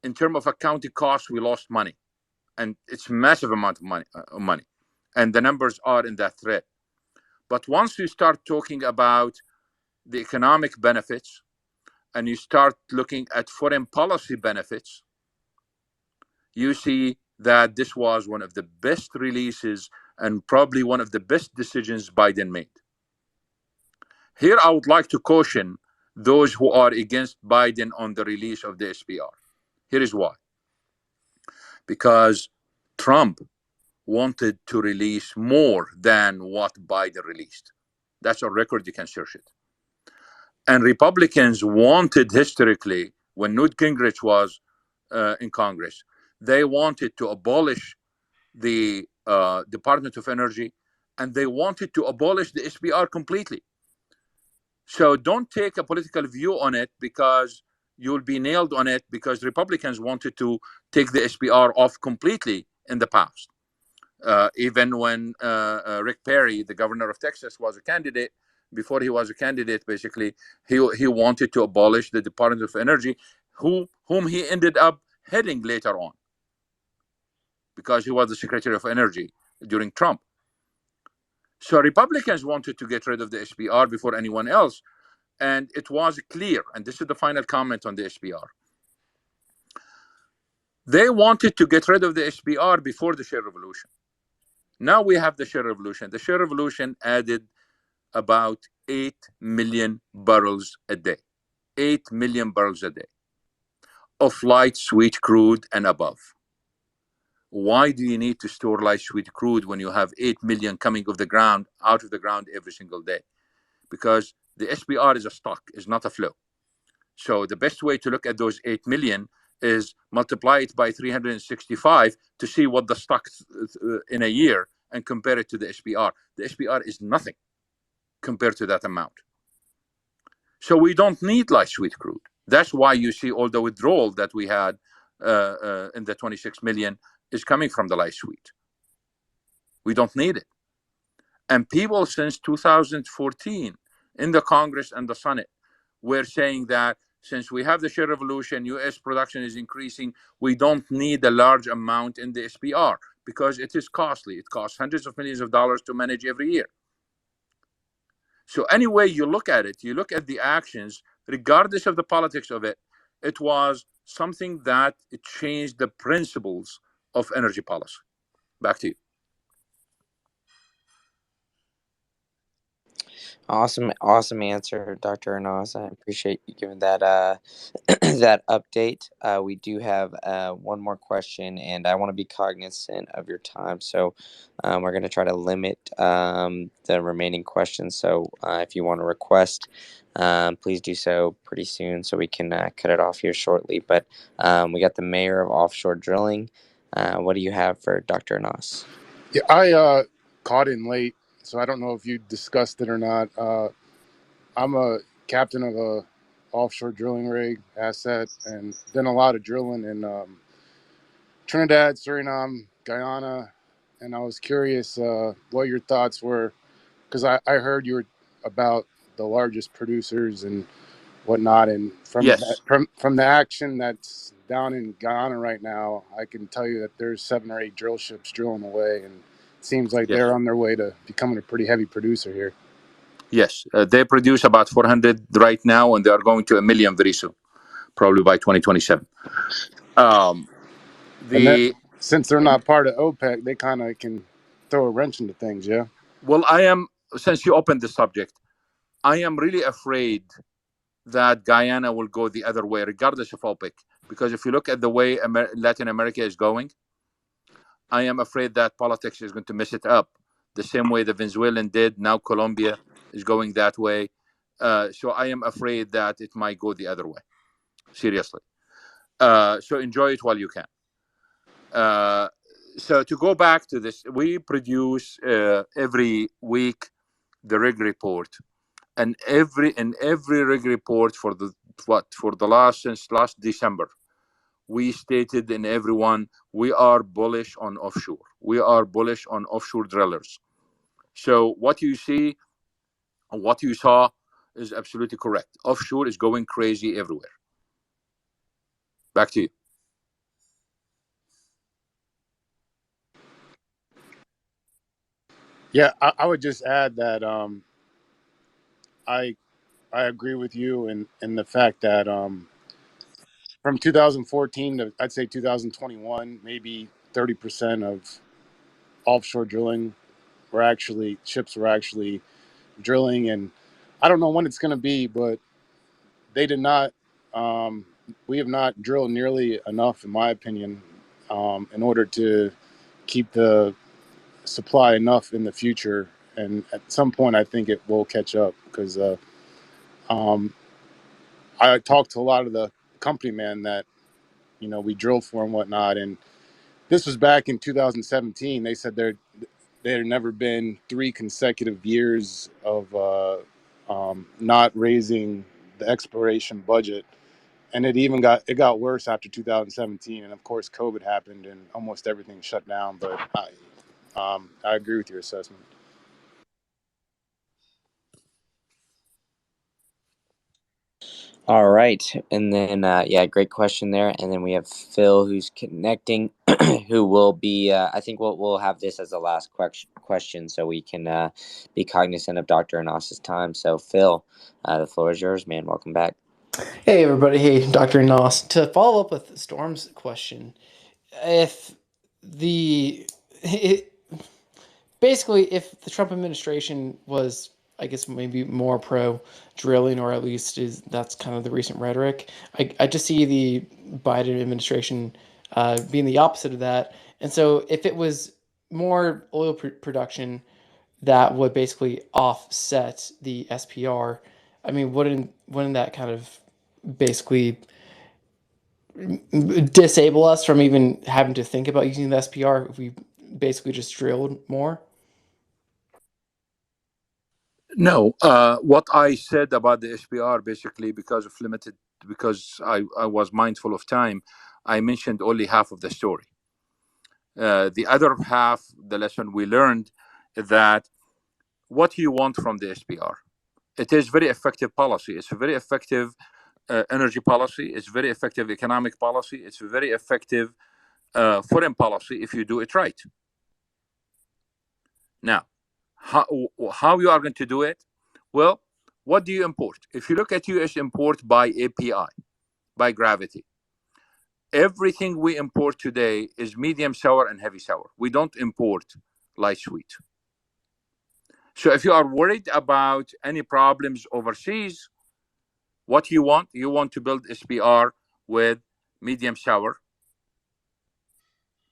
in terms of accounting costs, we lost money, and it's massive amount of money. And the numbers are in that thread. But once you start talking about the economic benefits and you start looking at foreign policy benefits, you see that this was one of the best releases and probably one of the best decisions Biden made. Here, I would like to caution those who are against Biden on the release of the SPR. Here is why. Because Trump wanted to release more than what Biden released. That's a record, you can search it. And Republicans wanted historically, when Newt Gingrich was in Congress, they wanted to abolish the Department of Energy, and they wanted to abolish the SPR completely. So don't take a political view on it, because you'll be nailed on it, because Republicans wanted to take the SPR off completely in the past. Even when Rick Perry, the governor of Texas, was a candidate, before he was a candidate, basically, he wanted to abolish the Department of Energy, whom he ended up heading later on, because he was the Secretary of Energy during Trump. So Republicans wanted to get rid of the SPR before anyone else, and it was clear, and this is the final comment on the SPR. They wanted to get rid of the SPR before the shale revolution. Now we have the shale revolution. The shale revolution added about 8 million barrels a day. 8 million barrels a day of light sweet crude and above. Why do you need to store light sweet crude when you have 8 million coming out of the ground every single day? Because the SPR is a stock, is not a flow. So the best way to look at those 8 million is multiply it by 365 to see what the stock in a year and compare it to the SPR. The SPR is nothing compared to that amount. So we don't need light sweet crude. That's why you see all the withdrawal that we had in the 26 million is coming from the light sweet. We don't need it. And people since 2014 in the Congress and the Senate were saying that since we have the shale revolution, US production is increasing, we don't need a large amount in the SPR because it is costly. It costs hundreds of millions of dollars to manage every year. So any way you look at it, you look at the actions, regardless of the politics of it, it was something that it changed the principles of energy policy. Back to you. Awesome answer, Dr. Anas. I appreciate you giving that that update. We do have one more question, and I want to be cognizant of your time, so we're going to try to limit the remaining questions. So if you want to request, please do so pretty soon, so we can cut it off here shortly. But we got the mayor of Offshore Drilling. What do you have for Dr. Anas? Yeah, I caught in late, so I don't know if you discussed it or not. I'm a captain of a offshore drilling rig asset and done a lot of drilling in Trinidad, Suriname, Guyana, and I was curious what your thoughts were, because I heard you were about the largest producers and whatnot, and Yes, from the action that's down in Guyana right now, I can tell you that there's 7 or 8 drill ships drilling away, and it seems like yes, they're on their way to becoming a pretty heavy producer here. yes. They produce about 400 right now, and they are going to a million very soon, probably by 2027. And that The since they're not part of OPEC, they kind of can throw a wrench into things. Yeah. Well, since you opened the subject, I am really afraid that Guyana will go the other way, regardless of OPEC. Because if you look at the way Latin America is going, I am afraid that politics is going to mess it up the same way the Venezuelan did. Now Colombia is going that way. So I am afraid that it might go the other way. Seriously. So enjoy it while you can. So to go back to this, we produce every week the rig report, and every rig report for the last December, we stated in everyone we are bullish on offshore. We are bullish on offshore drillers. So what you saw is absolutely correct. Offshore is going crazy everywhere. Back to you. Yeah, I would just add that I I agree with you in the fact that from 2014 to I'd say 2021, maybe 30% of offshore drilling ships were actually drilling, and I don't know when it's going to be, but they did not. Um, we have not drilled nearly enough, in my opinion, in order to keep the supply enough in the future. And at some point, I think it will catch up because um, I talked to a lot of the company men that we drill for and whatnot, and this was back in 2017. They said there had never been 3 consecutive years of not raising the exploration budget, and it got worse after 2017, and of course COVID happened and almost everything shut down. But I agree with your assessment. All right. And then, yeah, great question there. And then we have Phil who's connecting, who will be, I think we'll have this as the last question so we can be cognizant of Dr. Anas's time. So, Phil, the floor is yours, man. Welcome back. Hey, everybody. Hey, Dr. Anas. To follow up with Storm's question, if basically, if the Trump administration was I guess maybe more pro drilling, or at least that's kind of the recent rhetoric. I just see the Biden administration being the opposite of that. And so if it was more oil production that would basically offset the SPR, I mean, wouldn't that kind of basically disable us from even having to think about using the SPR if we basically just drilled more? No, what I said about the SPR basically because I was mindful of time, I mentioned only half of the story. The other half, the lesson we learned, is that what you want from the SPR. It is very effective policy. It's a very effective energy policy. It's very effective economic policy. It's a very effective foreign policy if you do it right. Now, how you are going to do it? Well, what do you import? If you look at US import by API, by gravity, everything we import today is medium sour and heavy sour. We don't import light sweet. So if you are worried about any problems overseas, what you want to build SPR with medium sour.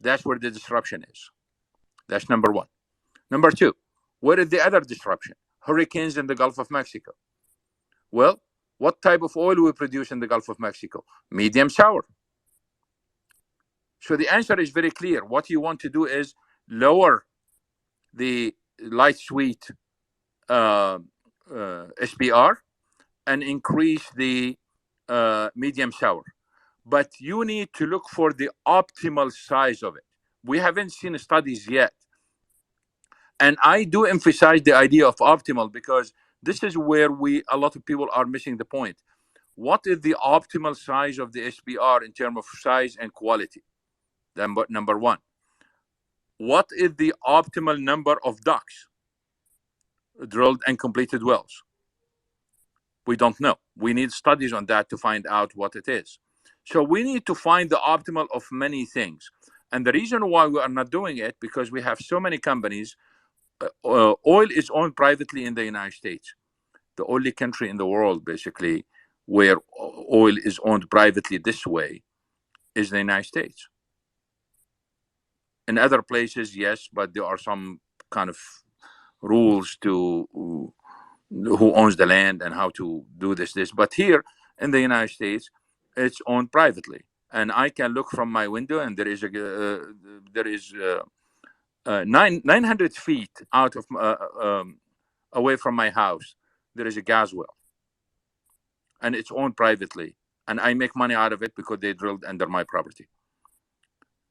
That's where the disruption is. That's number one. Number two, where is the other disruption? Hurricanes in the Gulf of Mexico. Well, what type of oil we produce in the Gulf of Mexico? Medium sour. So the answer is very clear. What you want to do is lower the light sweet SPR and increase the medium sour. But you need to look for the optimal size of it. We haven't seen studies yet. And I do emphasize the idea of optimal because this is where a lot of people are missing the point. What is the optimal size of the SPR in terms of size and quality? Number one. What is the optimal number of DUCs, drilled and completed wells? We don't know. We need studies on that to find out what it is. So we need to find the optimal of many things. And the reason why we are not doing it, because we have so many companies. Oil is owned privately in the United States. The only country in the world, basically, where oil is owned privately this way is the United States. In other places, yes, but there are some kind of rules to who owns the land and how to do this. But here in the United States, it's owned privately, and I can look from my window, and there is 900 feet out of away from my house, there is a gas well, and it's owned privately, and I make money out of it because they drilled under my property.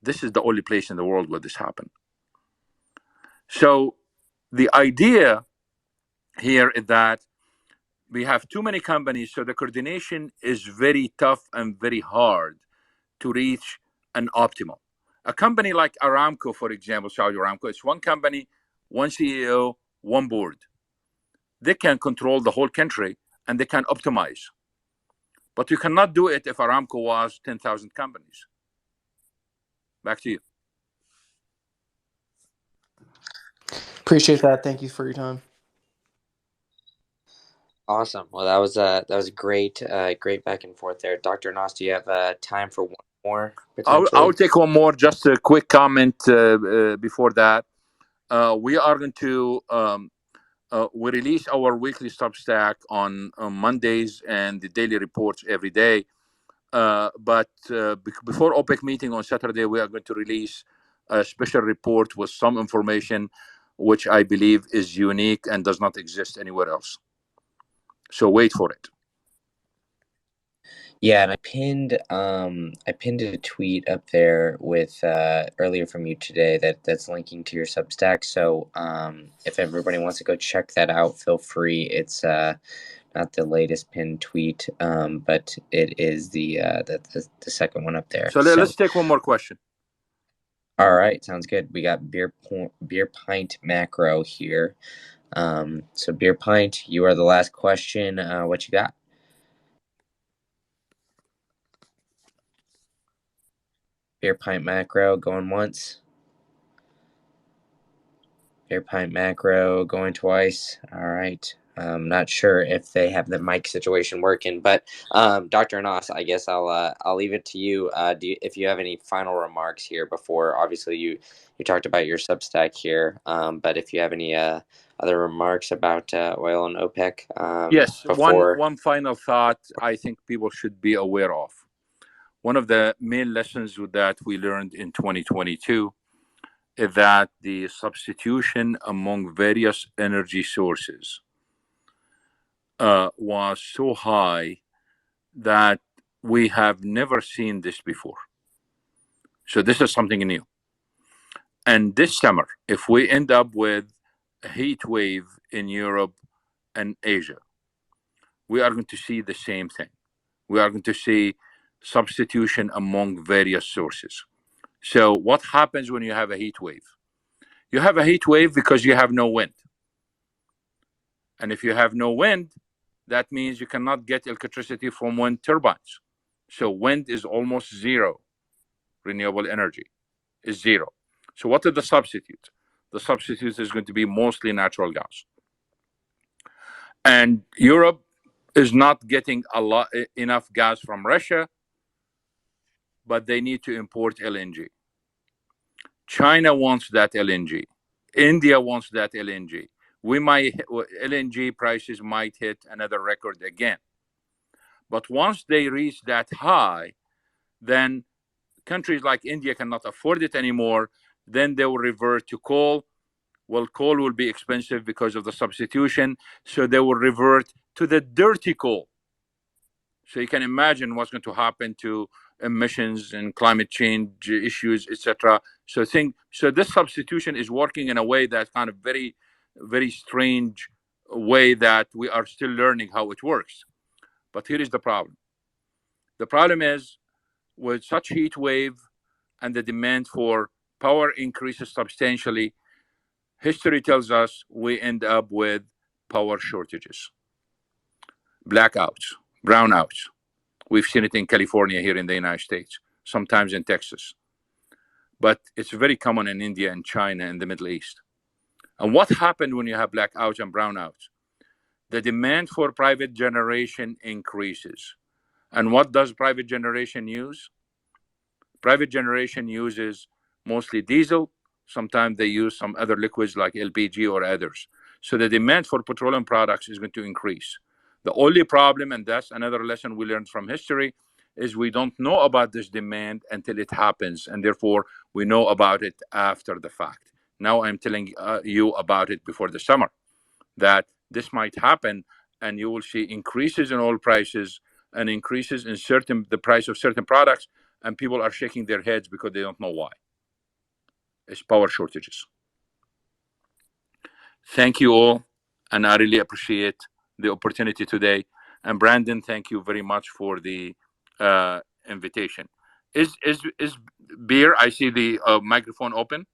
This is the only place in the world where this happened. So the idea here is that we have too many companies, so the coordination is very tough and very hard to reach an optimal. A company like Aramco, for example, Saudi Aramco, it's one company, one CEO, one board. They can control the whole country and they can optimize. But you cannot do it if Aramco was 10,000 companies. Back to you. Appreciate that. Thank you for your time. Awesome. Well, that was great back and forth there. Dr. Nas, do you have time for one more? I'll take one more. Just a quick comment before that. We are going to we release our weekly Substack on Mondays and the daily reports every day. But before OPEC meeting on Saturday, we are going to release a special report with some information which I believe is unique and does not exist anywhere else. So wait for it. Yeah, and I pinned a tweet up there with earlier from you today that's linking to your Substack. So if everybody wants to go check that out, feel free. It's not the latest pinned tweet, but it is the second one up there. So let's take one more question. All right, sounds good. We got beer pint macro here. So beer pint, you are the last question. What you got? Beer pint macro going once. Beer pint macro going twice. All right. I'm not sure if they have the mic situation working, but Dr. Anas, I guess I'll leave it to you. If you have any final remarks here before, obviously you talked about your Substack here, but if you have any other remarks about oil and OPEC Yes, before. one final thought I think people should be aware of. One of the main lessons that we learned in 2022 is that the substitution among various energy sources was so high that we have never seen this before. So this is something new. And this summer, if we end up with a heat wave in Europe and Asia, we are going to see the same thing. We are going to see substitution among various sources. So what happens when you have a heat wave? You have a heat wave because you have no wind. And if you have no wind, that means you cannot get electricity from wind turbines. So wind is almost zero. Renewable energy is zero. So what is the substitute? The substitute is going to be mostly natural gas. And Europe is not getting enough gas from Russia, but they need to import LNG. China wants that LNG. India wants that LNG. LNG prices might hit another record again. But once they reach that high, then countries like India cannot afford it anymore. Then they will revert to coal. Well, coal will be expensive because of the substitution. So they will revert to the dirty coal. So you can imagine what's going to happen to emissions and climate change issues, etc. So this substitution is working in a way that's kind of very, very strange way that we are still learning how it works. But here is the problem. The problem is with such heat wave and the demand for power increases substantially, history tells us we end up with power shortages, blackouts, brownouts. We've seen it in California here in the United States, sometimes in Texas. But it's very common in India and China and the Middle East. And what happened when you have blackouts and brownouts? The demand for private generation increases. And what does private generation use? Private generation uses mostly diesel. Sometimes they use some other liquids like LPG or others. So the demand for petroleum products is going to increase. The only problem, and that's another lesson we learned from history, is we don't know about this demand until it happens. And therefore, we know about it after the fact. Now I'm telling you about it before the summer, that this might happen, and you will see increases in oil prices and increases in the price of certain products, and people are shaking their heads because they don't know why. It's power shortages. Thank you all, and I really appreciate the opportunity today. And Brandon, thank you very much for the invitation. Is Beer? I see the microphone open.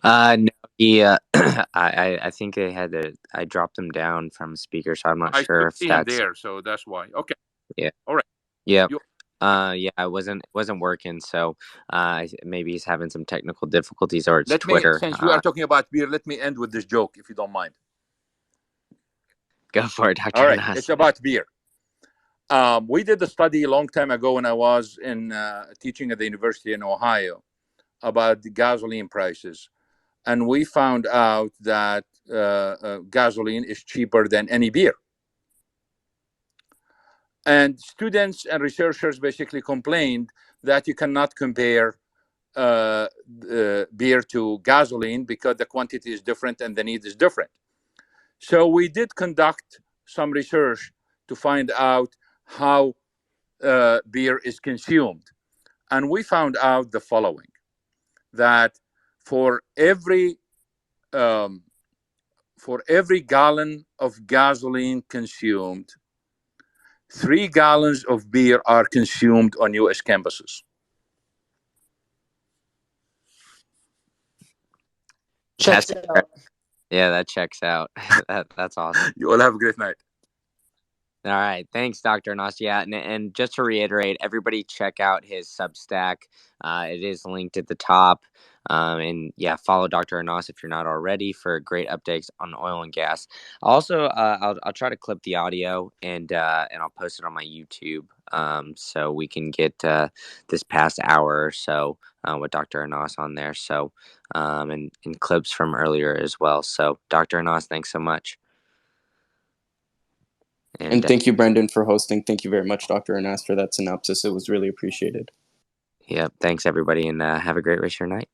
No, he. I think they had to. I dropped him down from speaker, so I'm not sure I if see that's him there, so that's why. Okay. Yeah. All right. Yeah. Yeah, it wasn't working, so maybe he's having some technical difficulties, or it's Twitter. Since we are talking about beer, let me end with this joke, if you don't mind. Go for it, Dr. All right, Anas. it's about beer. We did a study a long time ago when I was teaching at the university in Ohio about the gasoline prices, and we found out that gasoline is cheaper than any beer. And students and researchers basically complained that you cannot compare beer to gasoline because the quantity is different and the need is different. So we did conduct some research to find out how beer is consumed. And we found out the following, that for every gallon of gasoline consumed, 3 gallons of beer are consumed on U.S. campuses. Checks out. Yeah, that checks out. That's awesome. You all have a great night. All right. Thanks, Dr. Anas. Yeah, and just to reiterate, everybody check out his Substack. It is linked at the top. And yeah, follow Dr. Anas if you're not already for great updates on oil and gas. Also, I'll try to clip the audio and I'll post it on my YouTube, so we can get this past hour or so with Dr. Anas on there. So and clips from earlier as well. So Dr. Anas, thanks so much. And thank you, Brendan, for hosting. Thank you very much, Dr. Anas, for that synopsis. It was really appreciated. Yep. Thanks, everybody, and have a great rest of your night.